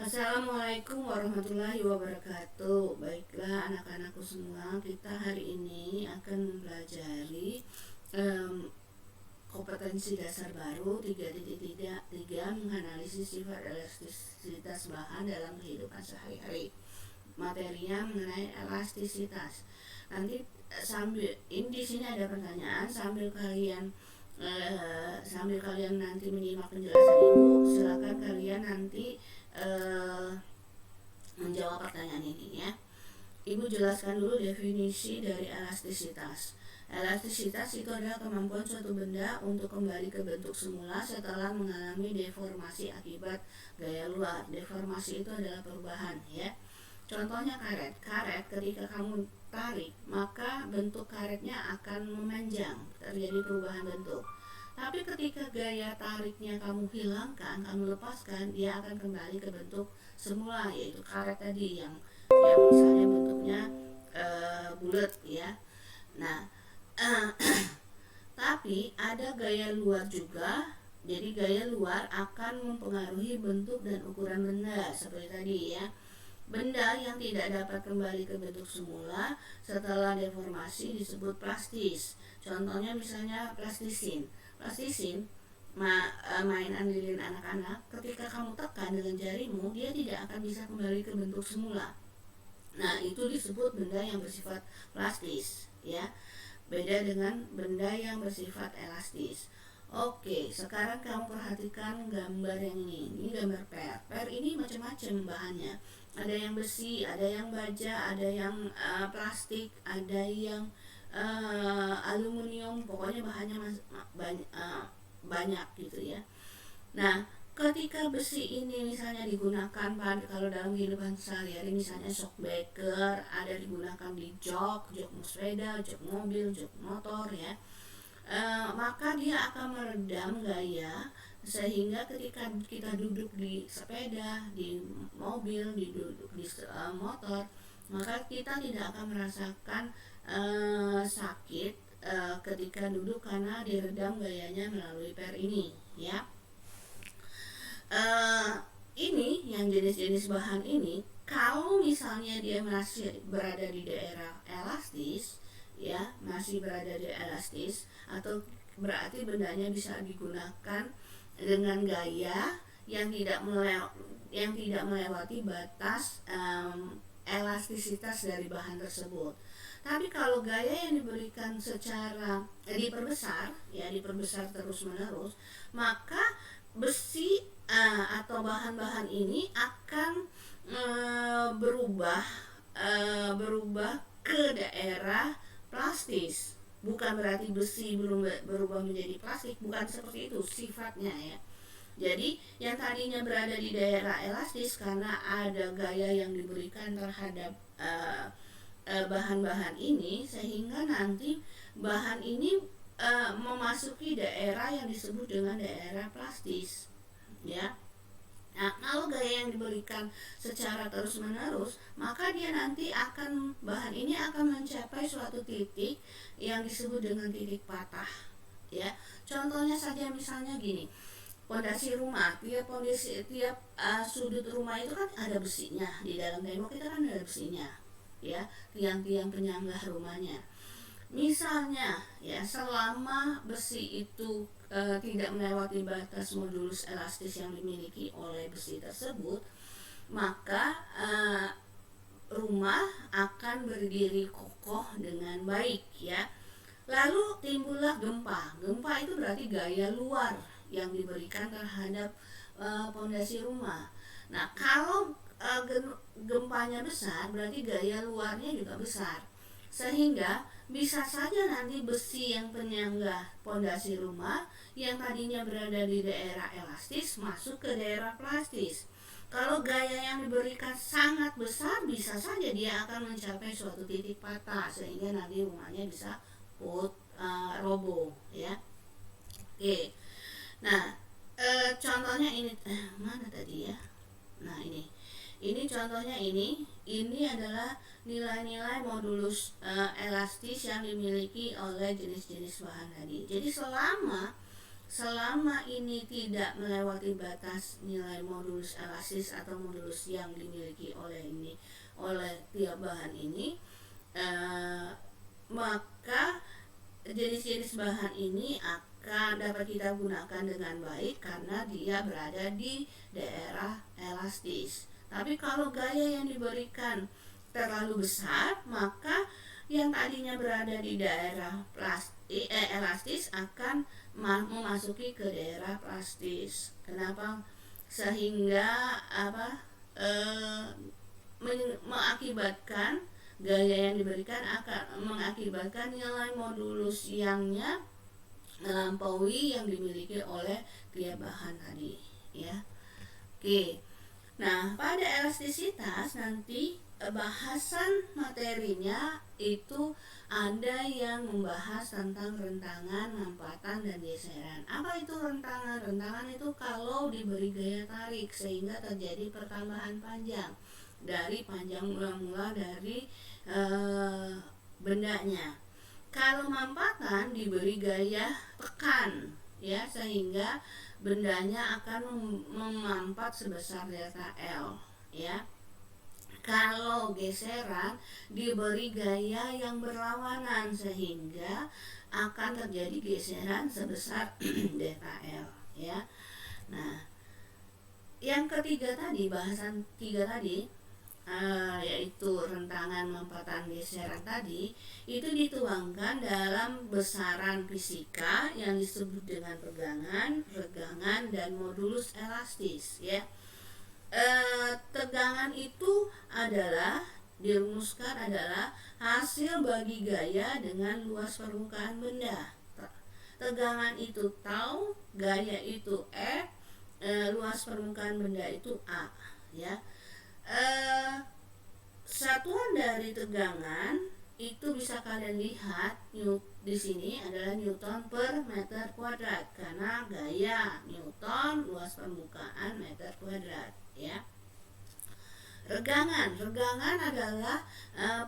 Assalamualaikum warahmatullahi wabarakatuh. Baiklah anak-anakku semua, kita hari ini akan mempelajari kompetensi dasar baru 3.3 menganalisis sifat elastisitas bahan dalam kehidupan sehari-hari. Materinya mengenai elastisitas. Nanti sambil ini di sini ada pertanyaan sambil kalian nanti menyimak penjelasan ibu, silakan kalian nanti menjawab pertanyaan ini ya. Ibu jelaskan dulu definisi dari elastisitas. Elastisitas itu adalah kemampuan suatu benda untuk kembali ke bentuk semula setelah mengalami deformasi akibat gaya luar. Deformasi itu adalah perubahan ya. Contohnya karet. Karet ketika kamu tarik, maka bentuk karetnya akan memanjang, terjadi perubahan bentuk. Tapi ketika gaya tariknya kamu hilangkan, kamu lepaskan, dia akan kembali ke bentuk semula, yaitu karet tadi yang misalnya bentuknya bulat ya. Nah, tapi ada gaya luar juga. Jadi gaya luar akan mempengaruhi bentuk dan ukuran benda seperti tadi ya. Benda yang tidak dapat kembali ke bentuk semula setelah deformasi disebut plastis. Contohnya misalnya plastisin. Plastisin mainan lilin anak-anak, ketika kamu tekan dengan jarimu, dia tidak akan bisa kembali ke bentuk semula. Nah, itu disebut benda yang bersifat plastis ya. Beda dengan benda yang bersifat elastis. Oke, sekarang kamu perhatikan gambar yang ini. Ini gambar per. Per ini macam-macam bahannya. Ada yang besi, ada yang baja, ada yang plastik, ada yang aluminium. Pokoknya bahannya banyak gitu ya. Nah, ketika besi ini misalnya digunakan kalau dalam kehidupan sehari-hari, misalnya shockbreaker, ada digunakan di jok sepeda, jok mobil, jok motor ya. Maka dia akan meredam gaya, sehingga ketika kita duduk di sepeda, di mobil, duduk di motor, maka kita tidak akan merasakan sakit ketika duduk karena diredam gayanya melalui per ini ya. Ini yang jenis-jenis bahan ini, kalau misalnya dia masih berada di daerah elastis ya, masih berada di elastis, atau berarti bendanya bisa digunakan dengan gaya yang tidak melewati batas elastisitas dari bahan tersebut. Tapi kalau gaya yang diberikan secara diperbesar terus menerus, maka besi atau bahan-bahan ini akan berubah ke daerah plastis. Bukan berarti besi berubah menjadi plastik, bukan seperti itu sifatnya ya. Jadi yang tadinya berada di daerah elastis karena ada gaya yang diberikan terhadap bahan-bahan ini, sehingga nanti bahan ini memasuki daerah yang disebut dengan daerah plastis ya. Nah, kalau gaya yang diberikan secara terus-menerus, maka dia nanti bahan ini akan mencapai suatu titik yang disebut dengan titik patah ya. Contohnya saja misalnya gini, pondasi rumah, tiap sudut rumah itu kan ada besinya. Di dalam tembok kita kan ada besinya ya, tiang-tiang penyangga rumahnya. Misalnya ya, selama besi itu tidak melewati batas modulus elastis yang dimiliki oleh besi tersebut, maka rumah akan berdiri kokoh dengan baik ya. Lalu timbullah gempa. Gempa itu berarti gaya luar yang diberikan terhadap pondasi rumah. Nah, kalau gempanya besar, berarti gaya luarnya juga besar, sehingga bisa saja nanti besi yang penyangga pondasi rumah yang tadinya berada di daerah elastis masuk ke daerah plastis. Kalau gaya yang diberikan sangat besar, bisa saja dia akan mencapai suatu titik patah, sehingga nanti rumahnya bisa roboh ya. Oke. Nah, contohnya ini mana tadi ya? Nah, ini contohnya ini adalah nilai-nilai modulus elastis yang dimiliki oleh jenis-jenis bahan tadi. Jadi selama selama ini tidak melewati batas nilai modulus elastis atau modulus yang dimiliki oleh tiap bahan ini, maka jenis-jenis bahan ini akan dapat kita gunakan dengan baik karena dia berada di daerah elastis. Tapi kalau gaya yang diberikan terlalu besar, maka yang tadinya berada di daerah elastis akan memasuki ke daerah plastis. Kenapa? Sehingga mengakibatkan gaya yang diberikan akan mengakibatkan nilai modulus yangnya melampaui yang dimiliki oleh tiap bahan tadi, ya. Oke. Nah, pada elastisitas nanti bahasan materinya itu ada yang membahas tentang rentangan, mampatan, dan geseran. Apa itu rentangan? Rentangan itu kalau diberi gaya tarik sehingga terjadi pertambahan panjang dari panjang mula-mula dari bendanya. Kalau mampatan diberi gaya tekan, ya, sehingga bendanya akan memampat sebesar delta L, ya. Kalau geseran diberi gaya yang berlawanan sehingga akan terjadi geseran sebesar delta L, ya. Nah, yang ketiga tadi, bahasan tiga tadi, yaitu rentangan, mampatan, geseran tadi, itu dituangkan dalam besaran fisika yang disebut dengan tegangan, regangan, dan modulus elastis, ya. Tegangan itu dirumuskan adalah hasil bagi gaya dengan luas permukaan benda. Tegangan itu tau, gaya itu F, luas permukaan benda itu A, ya. Satuan dari tegangan itu bisa kalian lihat di sini adalah Newton per meter kuadrat karena gaya Newton, luas permukaan meter kuadrat, ya. Regangan adalah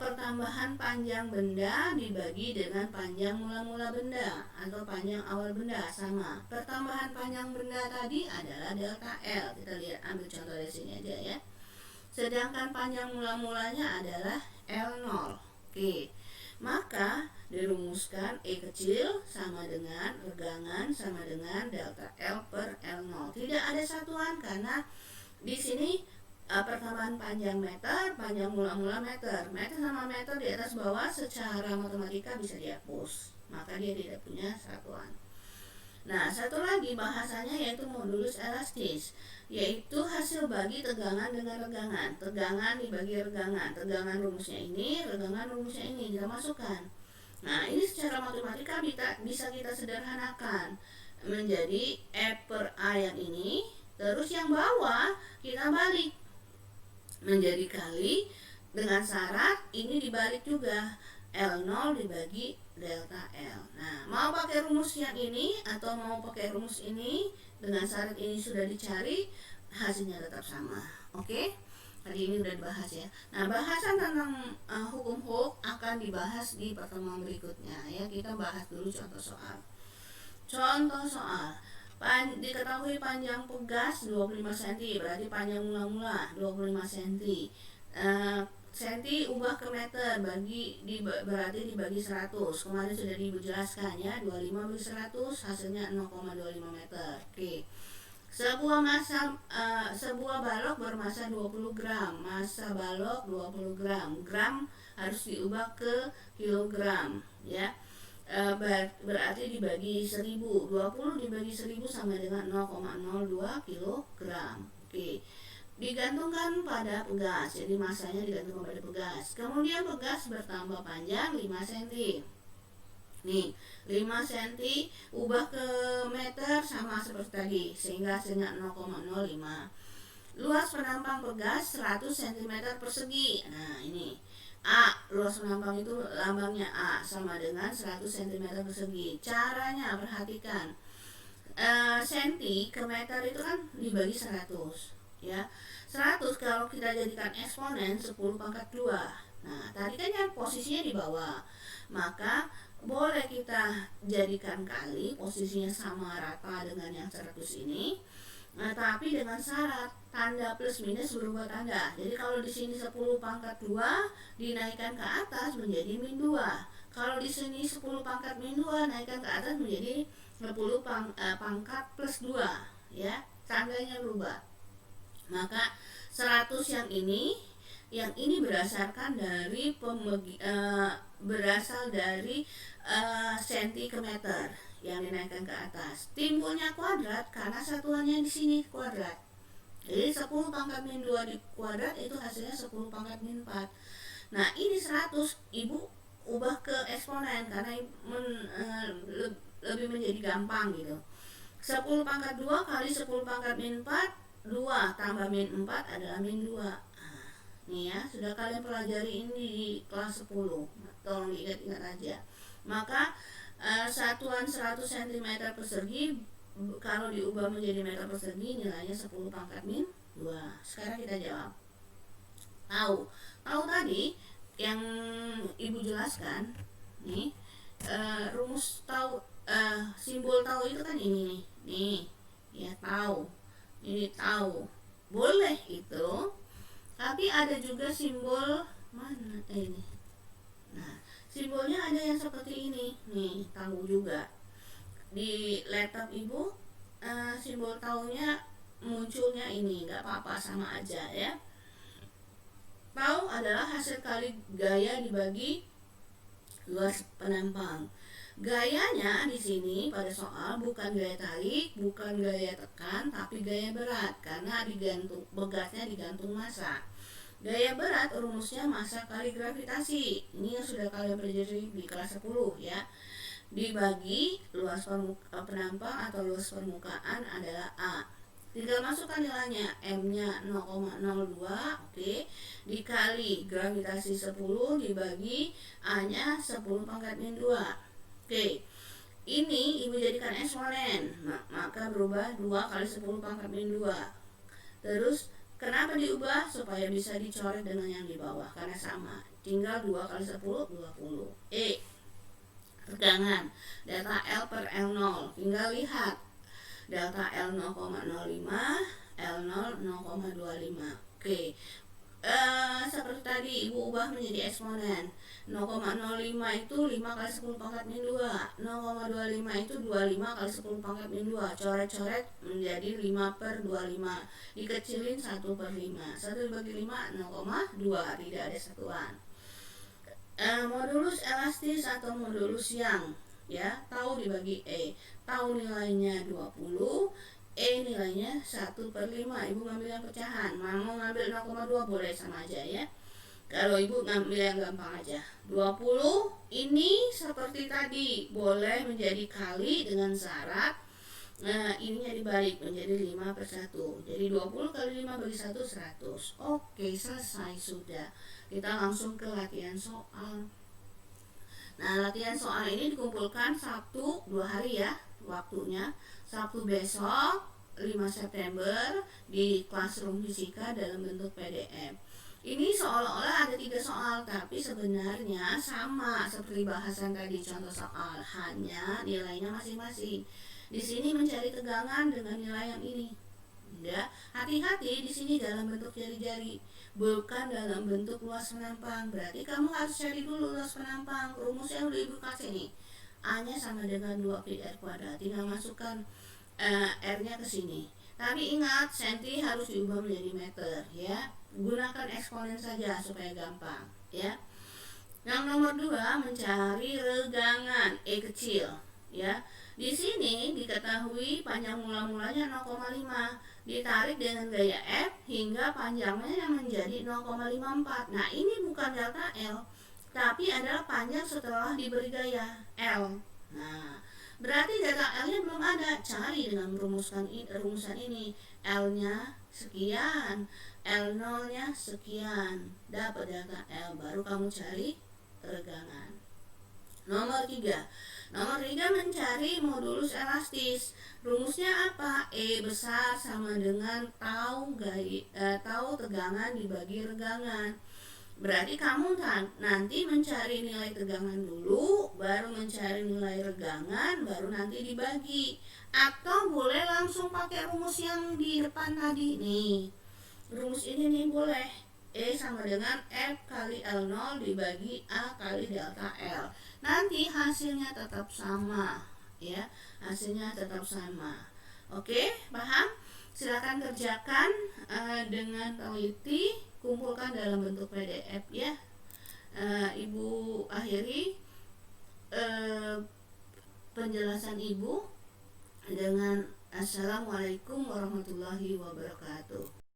pertambahan panjang benda dibagi dengan panjang mula-mula benda atau panjang awal benda sama. Pertambahan panjang benda tadi adalah delta L. Kita lihat, ambil contoh dari sini aja, ya. Sedangkan panjang mula-mulanya adalah L0. Oke. Maka dirumuskan E kecil sama dengan regangan sama dengan delta L per L0. Tidak ada satuan karena di sini pertambahan panjang meter, panjang mula-mula meter. Meter sama meter di atas bawah secara matematika bisa dihapus. Maka dia tidak punya satuan. Nah, satu lagi bahasanya yaitu modulus elastis, yaitu hasil bagi tegangan dengan regangan. Tegangan dibagi regangan. Tegangan rumusnya ini, regangan rumusnya ini kita masukkan. Nah, ini secara matematika bisa kita sederhanakan menjadi E per A yang ini, terus yang bawah kita balik menjadi kali dengan syarat ini dibalik juga, L0 dibagi delta L. Nah, mau pakai rumus yang ini atau mau pakai rumus ini dengan syarat ini sudah dicari, hasilnya tetap sama. Oke? Tadi ini udah dibahas, ya. Nah, bahasan tentang hukum Hooke akan dibahas di pertemuan berikutnya, ya. Kita bahas dulu contoh soal. Contoh soal. Diketahui panjang pegas 25 cm, berarti panjang mula-mula 25 cm. Senti ubah ke meter berarti dibagi 100. Kemarin sudah dijelaskan, ya. 25 bagi 100 hasilnya 0,25 meter. Oke. Sebuah balok bermasa 20 gram. Masa balok 20 gram. Gram harus diubah ke kilogram, ya. Berarti dibagi 1000. 20 dibagi 1000 sama dengan 0,02 kilogram. Oke. Digantungkan pada pegas, jadi masanya digantungkan pada pegas. Kemudian pegas bertambah panjang 5 cm. Nih, 5 cm ubah ke meter sama seperti tadi, sehingga hasilnya 0,05. Luas penampang pegas 100 cm persegi. Nah, ini A, luas penampang itu lambangnya A, sama dengan 100 cm persegi. Caranya perhatikan, senti ke meter itu kan dibagi 100, ya. 100 kalau kita jadikan eksponen 10 pangkat 2, Nah, tadi kan yang posisinya di bawah, maka boleh kita jadikan kali posisinya sama rata dengan yang 100 ini. Nah, tapi dengan syarat tanda plus minus berubah tanda. Jadi kalau di sini 10 pangkat 2 dinaikkan ke atas menjadi min 2. Kalau di sini 10 pangkat min 2 naikkan ke atas menjadi 10 pangkat plus 2, ya. Tandanya berubah. Maka 100 yang ini berdasarkan dari berasal dari senti ke meter yang dinaikkan ke atas. Timbulnya kuadrat karena satuannya di sini kuadrat. Jadi 10 pangkat min 2 di kuadrat itu hasilnya 10 pangkat min 4. Nah, ini 100 Ibu ubah ke eksponen karena lebih menjadi gampang gitu. 10 pangkat 2 kali 10 pangkat min 4, 2 tambah min 4 adalah min 2. Nih ya, sudah kalian pelajari ini di kelas 10. Tolong diingat-ingat aja. Maka satuan 100 cm persegi kalau diubah menjadi meter persegi nilainya 10 pangkat min 2. Sekarang kita jawab. Tahu tadi yang Ibu jelaskan nih, rumus tahu, simbol tahu itu kan ini nih ya, tahu ini tahu boleh itu, tapi ada juga simbol mana ini. Nah, simbolnya ada yang seperti ini nih, tahu juga di laptop Ibu. Simbol tahunya munculnya ini, nggak apa-apa, sama aja ya. Tahu adalah hasil kali gaya dibagi luas penampang. Gayanya di sini pada soal bukan gaya tarik, bukan gaya tekan, tapi gaya berat karena begatnya digantung massa. Gaya berat rumusnya massa kali gravitasi. Ini yang sudah kalian pelajari di kelas 10 ya. Dibagi luas penampang atau luas permukaan adalah A. Tinggal masukkan nilainya, M-nya 0,02, oke, dikali gravitasi 10 dibagi A-nya 10 pangkat min 2. Oke. Ini Ibu jadikan eksponen, maka berubah 2 kali 10 pangkat min 2. Terus kenapa diubah? Supaya bisa dicoret dengan yang di bawah karena sama. Tinggal 2 kali 10 20. Tegangan delta L per L0. Tinggal lihat delta L 0,05, L0 0,25. Oke. Seperti tadi Ibu ubah menjadi eksponen. 0,05 itu 5 kali 10 pangkat min 2. 0,25 itu 25 kali 10 pangkat min 2. Coret-coret menjadi 5 per 25. Dikecilin 1 per 5. 1 dibagi 5 0,2. Tidak ada satuan. Modulus elastis atau modulus yang ya, tahu dibagi E. Tahu nilainya 20, E nilainya 1 per 5. Ibu ngambil yang pecahan. Mau ngambil 0,2 boleh, sama aja ya. Kalau Ibu ngambil yang gampang aja. 20 ini seperti tadi, boleh menjadi kali dengan syarat ininya dibalik menjadi 5 per 1. Jadi 20 kali 5 bagi 1 100. Oke, selesai sudah. Kita langsung ke latihan soal. Nah, latihan soal ini dikumpulkan Sabtu 2 hari ya waktunya. Sabtu besok 5 September di Classroom Fisika dalam bentuk PDF. Ini seolah-olah ada 3 soal, tapi sebenarnya sama seperti bahasan tadi contoh soal, hanya nilainya masing-masing. Di sini mencari tegangan dengan nilai yang ini. Ya, hati-hati di sini dalam bentuk jari-jari, bukan dalam bentuk luas penampang. Berarti kamu harus cari dulu luas penampang. Rumusnya udah Ibu kasih nih. A-nya sama dengan 2 pi R kuadrat. Tinggal masukkan R-nya ke sini. Tapi ingat, senti harus diubah menjadi meter ya. Gunakan eksponen saja supaya gampang ya. Yang nomor 2, mencari regangan E kecil ya. Di sini diketahui panjang mula-mulanya 0,5, ditarik dengan gaya F hingga panjangnya menjadi 0,54. Nah, ini bukan delta L, tapi adalah panjang setelah diberi gaya L. Nah, berarti delta L-nya belum ada. Cari dengan rumusan ini. L-nya sekian, L0-nya sekian. Dapat delta L, baru kamu cari tegangan. Nomor 3 mencari modulus elastis. Rumusnya apa? E besar sama dengan tahu tegangan dibagi regangan. Berarti kamu nanti mencari nilai tegangan dulu, baru mencari nilai regangan, baru nanti dibagi. Atau boleh langsung pakai rumus yang di depan tadi nih. Rumus ini nih boleh. E sama dengan F kali L0 dibagi A kali delta L. Nanti hasilnya tetap sama, ya. Hasilnya tetap sama. Oke, paham? Silakan kerjakan dengan teliti, kumpulkan dalam bentuk PDF ya. Ibu akhiri penjelasan Ibu dengan Assalamualaikum warahmatullahi wabarakatuh.